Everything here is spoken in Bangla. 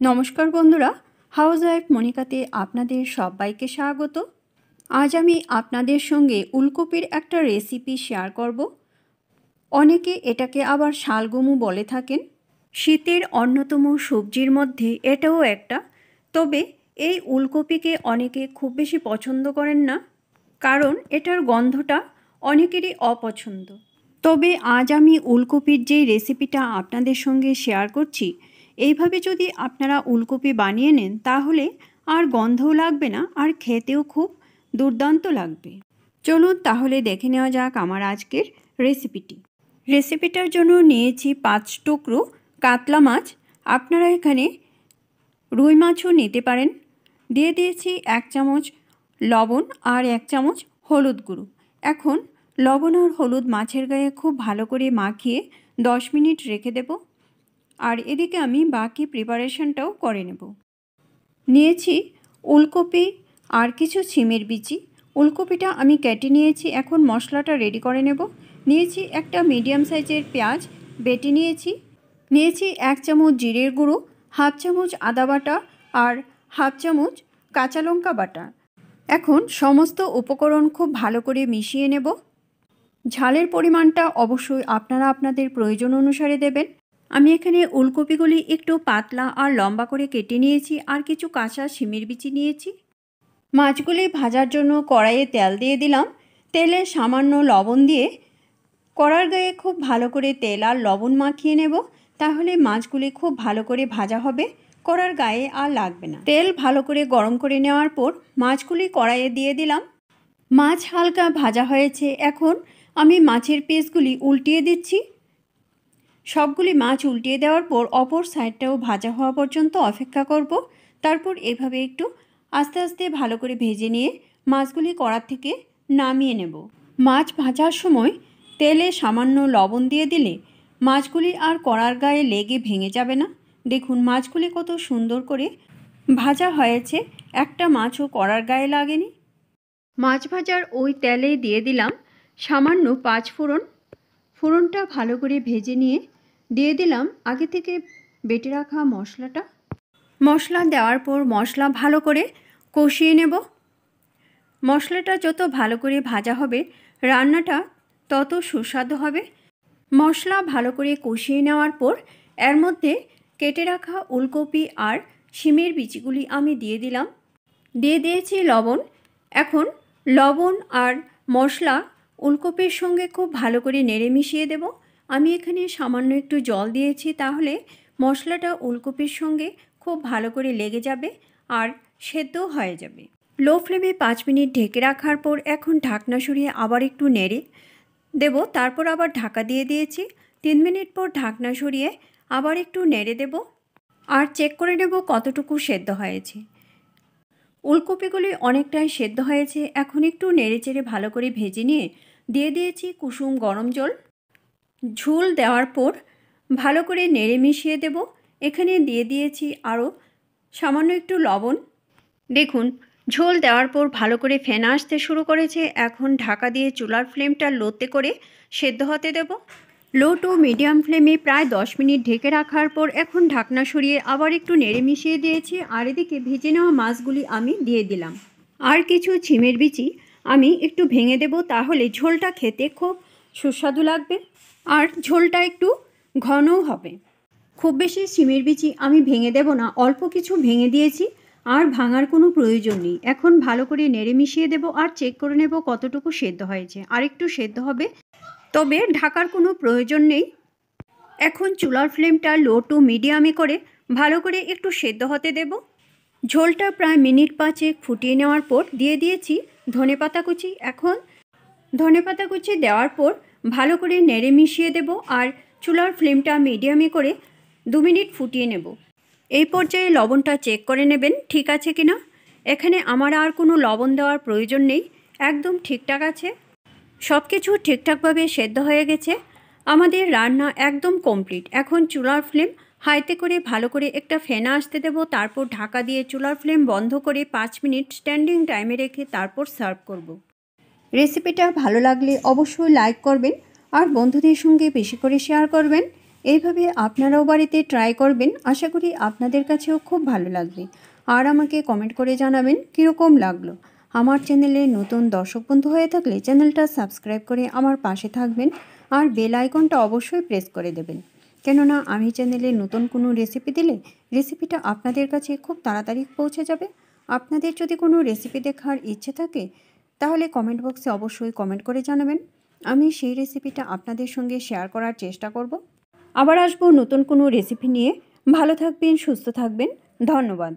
নমস্কার বন্ধুরা, হাউসওয়াইফ মনিকাতে আপনাদের সবাইকে স্বাগত। আজ আমি আপনাদের সঙ্গে উলকপির একটা রেসিপি শেয়ার করব। অনেকে এটাকে আবার শালগমও বলে থাকেন। শীতের অন্যতম সবজির মধ্যে এটাও একটা। তবে এই উলকপিকে অনেকে খুব বেশি পছন্দ করেন না, কারণ এটার গন্ধটা অনেকেরই অপছন্দ। তবে আজ আমি উলকপির যেই রেসিপিটা আপনাদের সঙ্গে শেয়ার করছি, এইভাবে যদি আপনারা উলকপি বানিয়ে নেন তাহলে আর গন্ধও লাগবে না, আর খেতেও খুব দুর্দান্ত লাগবে। চলুন তাহলে দেখে নেওয়া যাক আমার আজকের রেসিপিটার জন্য নিয়েছি 5 টুকরো কাতলা মাছ। আপনারা এখানে রুই মাছও নিতে পারেন। দিয়ে দিয়েছি 1 চামচ লবণ আর 1 চামচ হলুদ গুঁড়ো। এখন লবণ আর হলুদ মাছের গায়ে খুব ভালো করে মাখিয়ে 10 মিনিট রেখে দেব। আর এদিকে আমি বাকি প্রিপারেশনটাও করে নেব। নিয়েছি উলকপি আর কিছু সিমের বিচি। উলকপিটা আমি কেটে নিয়েছি, এখন মশলাটা রেডি করে নেব। নিয়েছি একটা মিডিয়াম সাইজের পেঁয়াজ বেটে নিয়েছি। 1 চামচ জিরের গুঁড়ো, 1/2 চামচ আদা বাটা আর 1/2 চামচ কাঁচা লঙ্কা বাটা। এখন সমস্ত উপকরণ খুব ভালো করে মিশিয়ে নেব। ঝালের পরিমাণটা অবশ্যই আপনারা আপনাদের প্রয়োজন অনুসারে দেবেন। আমি এখানে উলকপিগুলি একটু পাতলা আর লম্বা করে কেটে নিয়েছি, আর কিছু কাঁচা শিমের বিচি নিয়েছি। মাছগুলি ভাজার জন্য কড়াইয়ে তেল দিয়ে দিলাম। তেলে সামান্য লবণ দিয়ে কড়ার গায়ে খুব ভালো করে তেল আর লবণ মাখিয়ে নেব, তাহলে মাছগুলি খুব ভালো করে ভাজা হবে, কড়ার গায়ে আর লাগবে না। তেল ভালো করে গরম করে নেওয়ার পর মাছগুলি কড়াইয়ে দিয়ে দিলাম। মাছ হালকা ভাজা হয়েছে, এখন আমি মাছের পিসগুলি উল্টিয়ে দিচ্ছি। সবগুলি মাছ উল্টিয়ে দেওয়ার পর অপর সাইডটাও ভাজা হওয়া পর্যন্ত অপেক্ষা করব। তারপর এভাবে একটু আস্তে আস্তে ভালো করে ভেজে নিয়ে মাছগুলি কড়া থেকে নামিয়ে নেব। মাছ ভাজার সময় তেলে সামান্য লবণ দিয়ে দিলে মাছগুলি আর কড়ার গায়ে লেগে ভেঙে যাবে না। দেখুন মাছগুলি কত সুন্দর করে ভাজা হয়েছে, একটা মাছও কড়ার গায়ে লাগেনি। মাছ ভাজার ওই তেলে দিয়ে দিলাম সামান্য 5 ফোড়ন। ফোড়নটা ভালো করে ভেজে নিয়ে দিয়ে দিলাম আগে থেকে বেটে রাখা মশলাটা। মশলা দেওয়ার পর মশলা ভালো করে কষিয়ে নেব। মশলাটা যত ভালো করে ভাজা হবে রান্নাটা তত সুস্বাদু হবে। মশলা ভালো করে কষিয়ে নেওয়ার পর এর মধ্যে কেটে রাখা উলকপি আর শিমের বিচিগুলি আমি দিয়ে দিলাম। দিয়ে দিয়েছি লবণ। এখন লবণ আর মশলা উলকপির সঙ্গে খুব ভালো করে নেড়ে মিশিয়ে দেব। আমি এখানে সামান্য একটু জল দিয়েছি, তাহলে মশলাটা উলকপির সঙ্গে খুব ভালো করে লেগে যাবে আর সেদ্ধ হয়ে যাবে। লো ফ্লেমে 5 মিনিট ঢেকে রাখার পর এখন ঢাকনা সরিয়ে আবার একটু নেড়ে দেব। তারপর আবার ঢাকা দিয়ে দিয়েছি। 3 মিনিট পর ঢাকনা সরিয়ে আবার একটু নেড়ে দেব আর চেক করে নেব কতটুকু সেদ্ধ হয়েছে। উলকপিগুলি অনেকটাই সেদ্ধ হয়েছে। এখন একটু নেড়েচেড়ে ভালো করে ভেজে নিয়ে দিয়ে দিয়েছি কুসুম গরম জল। ঝোল দেওয়ার পর ভালো করে নেড়ে মিশিয়ে দেব। এখানে দিয়ে দিয়েছি আরও সামান্য একটু লবণ। দেখুন ঝোল দেওয়ার পর ভালো করে ফেনা আসতে শুরু করেছে। এখন ঢাকা দিয়ে চুলার ফ্লেমটা লোতে করে সেদ্ধ হতে দেব। লো টু মিডিয়াম ফ্লেমে প্রায় 10 মিনিট ঢেকে রাখার পর এখন ঢাকনা সরিয়ে আবার একটু নেড়ে মিশিয়ে দিয়েছি, আর এদিকে ভেজে নেওয়া মাছগুলি আমি দিয়ে দিলাম। আর কিছু ছিমের বিচি আমি একটু ভেঙে দেব, তাহলে ঝোলটা খেতে খুব সুস্বাদু লাগবে আর ঝোলটা একটু ঘনও হবে। খুব বেশি সিমের বিচি আমি ভেঙে দেব না, অল্প কিছু ভেঙে দিয়েছি, আর ভাঙার কোনো প্রয়োজন নেই। এখন ভালো করে নেড়ে মিশিয়ে দেব আর চেক করে নেব কতটুকু সেদ্ধ হয়েছে। আর একটু সেদ্ধ হবে, তবে ঢাকার কোনো প্রয়োজন নেই। এখন চুলার ফ্লেমটা লো টু মিডিয়ামে করে ভালো করে একটু সেদ্ধ হতে দেব। ঝোলটা প্রায় মিনিট 5 ফুটিয়ে নেওয়ার পর দিয়ে দিয়েছি ধনেপাতা কুচি। এখন ধনেপাতা কুচি দেওয়ার পর ভালো করে নেড়ে মিশিয়ে দেব আর চুলার ফ্লেমটা মিডিয়ামে করে 2 মিনিট ফুটিয়ে নেব। এই পর্যায়ে লবণটা চেক করে নেবেন ঠিক আছে কিনা। এখানে আমার আর কোনো লবণ দেওয়ার প্রয়োজন নেই, একদম ঠিকঠাক আছে। সব কিছু ঠিকঠাকভাবে সেদ্ধ হয়ে গেছে। আমাদের রান্না একদম কমপ্লিট। এখন চুলার ফ্লেম হাইতে করে ভালো করে একটা ফেনা আসতে দেব, তারপর ঢাকা দিয়ে চুলার ফ্লেম বন্ধ করে 5 মিনিট স্ট্যান্ডিং টাইমে রেখে তারপর সার্ভ করব। রেসিপিটা ভালো লাগলে অবশ্যই লাইক করবেন আর বন্ধুদের সঙ্গে বেশি করে শেয়ার করবেন। এইভাবে আপনারাও বাড়িতে ট্রাই করবেন, আশা করি আপনাদের কাছেও খুব ভালো লাগবে। আর আমাকে কমেন্ট করে জানাবেন কীরকম লাগলো। আমার চ্যানেলে নতুন দর্শক বন্ধু হয়ে থাকলে চ্যানেলটা সাবস্ক্রাইব করে আমার পাশে থাকবেন আর বেল আইকনটা অবশ্যই প্রেস করে দেবেন, কেননা আমি চ্যানেলে নতুন কোনো রেসিপি দিলে রেসিপিটা আপনাদের কাছে খুব তাড়াতাড়ি পৌঁছে যাবে। আপনাদের যদি কোনো রেসিপি দেখার ইচ্ছে থাকে তাহলে কমেন্ট বক্সে অবশ্যই কমেন্ট করে জানাবেন, আমি সেই রেসিপিটা আপনাদের সঙ্গে শেয়ার করার চেষ্টা করব। আবার আসবো নতুন কোনো রেসিপি নিয়ে। ভালো থাকবেন, সুস্থ থাকবেন, ধন্যবাদ।